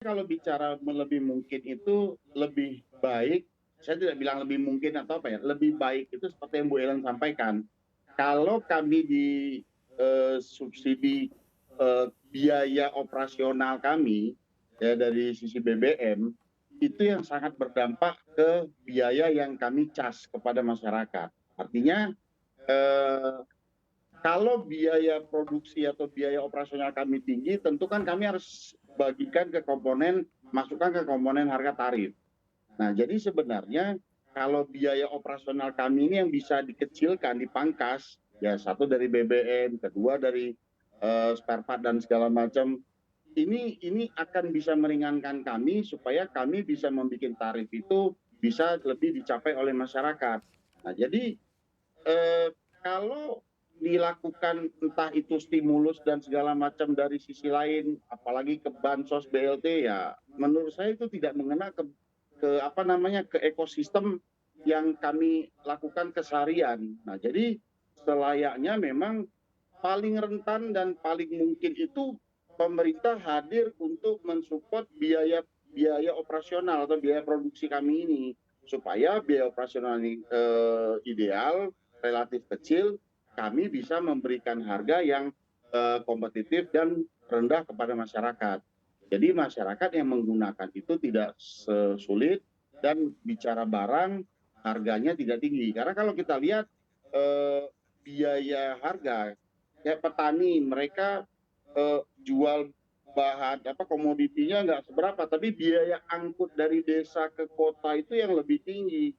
Kalau bicara lebih mungkin itu lebih baik, saya tidak bilang lebih mungkin atau apa ya, lebih baik itu seperti yang Bu Ellen sampaikan. Kalau kami di subsidi biaya operasional kami ya dari sisi BBM itu yang sangat berdampak ke biaya yang kami cas kepada masyarakat. Artinya eh, kalau biaya produksi atau biaya operasional kami tinggi, tentu kan kami harus bagikan ke komponen, masukkan ke komponen harga tarif. Nah, jadi sebenarnya kalau biaya operasional kami ini yang bisa dikecilkan, dipangkas, ya satu dari BBM, kedua dari spare part dan segala macam, ini akan bisa meringankan kami supaya kami bisa membuat tarif itu bisa lebih dicapai oleh masyarakat. Nah, jadi eh, kalau dilakukan entah itu stimulus dan segala macam dari sisi lain, apalagi ke bansos BLT ya, menurut saya itu tidak mengena ke apa namanya ke ekosistem yang kami lakukan keseharian. Nah, jadi selayaknya memang paling rentan dan paling mungkin itu pemerintah hadir untuk mensupport biaya biaya operasional atau biaya produksi kami ini supaya biaya operasional ini ideal relatif kecil, kami bisa memberikan harga yang kompetitif dan rendah kepada masyarakat. Jadi masyarakat yang menggunakan itu tidak sulit dan bicara barang harganya tidak tinggi. Karena kalau kita lihat biaya harga, ya petani mereka jual bahan apa komoditinya nggak seberapa, tapi biaya angkut dari desa ke kota itu yang lebih tinggi.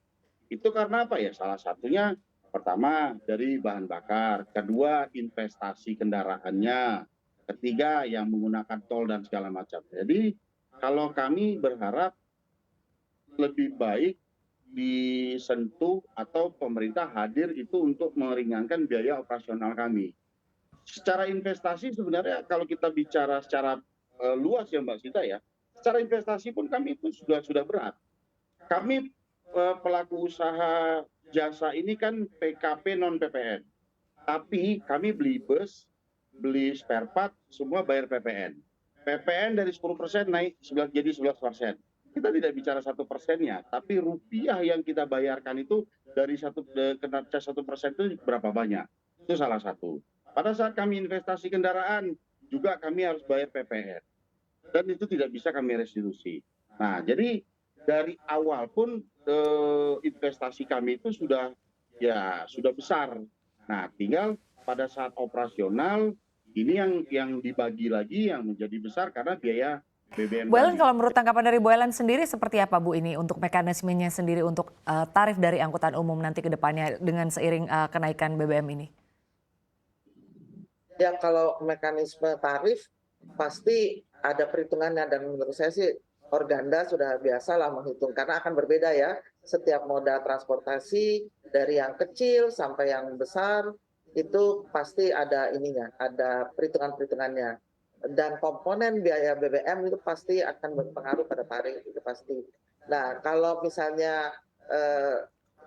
Itu karena apa ya? Salah satunya pertama dari bahan bakar, kedua investasi kendaraannya, ketiga yang menggunakan tol dan segala macam. Jadi kalau kami berharap lebih baik disentuh atau pemerintah hadir itu untuk meringankan biaya operasional kami. Secara investasi sebenarnya kalau kita bicara secara luas ya Mbak Sita ya, secara investasi pun kami itu sudah berat. Kami pelaku usaha jasa ini kan PKP non PPN, tapi kami beli bus, beli spare part, semua bayar PPN. PPN dari 10% naik jadi 11%. Kita tidak bicara 1%-nya, tapi rupiah yang kita bayarkan itu dari kenapa 1% itu berapa banyak? Itu salah satu. Pada saat kami investasi kendaraan, juga kami harus bayar PPN. Dan itu tidak bisa kami restitusi. Nah, jadi dari awal pun investasi kami itu sudah besar. Nah, tinggal pada saat operasional ini yang dibagi lagi yang menjadi besar karena biaya BBM Bu Ellen, tadi. kalau menurut tanggapan dari Bu Ellen sendiri seperti apa Bu ini untuk mekanismenya sendiri untuk tarif dari angkutan umum nanti ke depannya dengan seiring kenaikan BBM ini? Ya kalau mekanisme tarif pasti ada perhitungannya dan menurut saya sih Organda sudah biasa lah menghitung karena akan berbeda ya setiap moda transportasi dari yang kecil sampai yang besar itu pasti ada ininya, ada perhitungan-perhitungannya dan komponen biaya BBM itu pasti akan berpengaruh pada tarif itu pasti. Nah kalau misalnya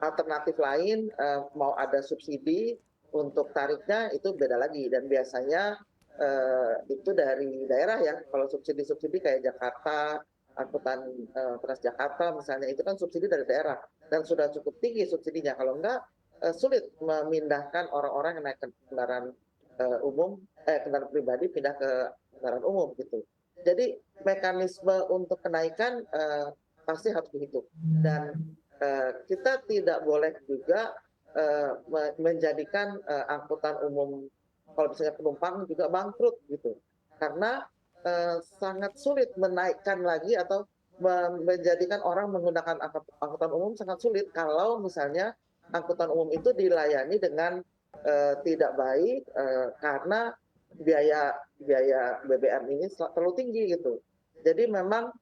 alternatif lain mau ada subsidi untuk tarifnya itu beda lagi dan biasanya itu dari daerah ya. Kalau subsidi-subsidi kayak Jakarta, angkutan Transjakarta misalnya itu kan subsidi dari daerah dan sudah cukup tinggi subsidinya. Kalau enggak sulit memindahkan orang-orang yang naik kendaraan umum, kendaraan pribadi pindah ke kendaraan umum gitu. Jadi mekanisme untuk kenaikan pasti harus dihitung dan kita tidak boleh juga menjadikan angkutan umum kalau misalnya penumpang juga bangkrut gitu karena sangat sulit menaikkan lagi atau menjadikan orang menggunakan angkutan umum sangat sulit kalau misalnya angkutan umum itu dilayani dengan tidak baik karena biaya biaya BBM ini terlalu tinggi gitu. Jadi memang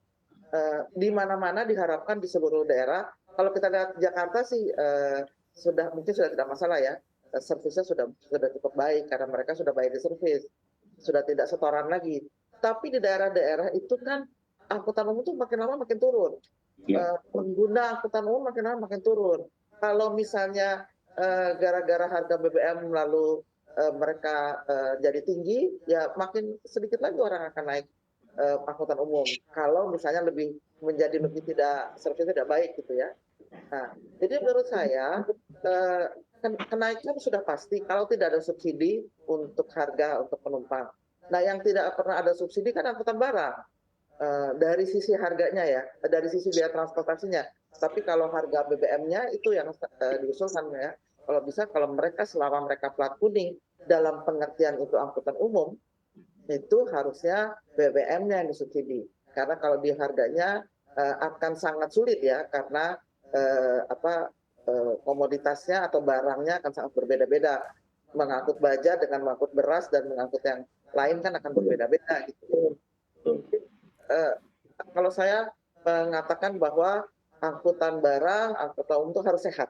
di mana-mana diharapkan di seluruh daerah. Kalau kita lihat Jakarta sih mungkin sudah tidak masalah ya, servisnya sudah cukup baik karena mereka sudah bayar di servis, sudah tidak setoran lagi. Tapi di daerah-daerah itu kan angkutan umum itu makin lama makin turun, pengguna angkutan umum makin lama makin turun. Kalau misalnya gara-gara harga BBM lalu mereka jadi tinggi, ya makin sedikit lagi orang akan naik angkutan umum. Kalau misalnya menjadi lebih servisnya tidak baik gitu ya. Nah, jadi menurut saya kenaikan sudah pasti kalau tidak ada subsidi untuk harga untuk penumpang. Nah, yang tidak pernah ada subsidi kan angkutan barang. Dari sisi harganya ya, dari sisi biaya transportasinya. Tapi kalau harga BBM-nya itu yang diusulkan ya. Kalau bisa, kalau mereka selama mereka plat kuning dalam pengertian itu angkutan umum, itu harusnya BBM-nya yang disubsidi. Karena kalau di harganya akan sangat sulit ya, karena komoditasnya atau barangnya akan sangat berbeda-beda. Mengangkut baja dengan mengangkut beras dan mengangkut yang lain kan akan berbeda-beda gitu. Kalau saya mengatakan bahwa angkutan barang, angkutan umum itu harus sehat.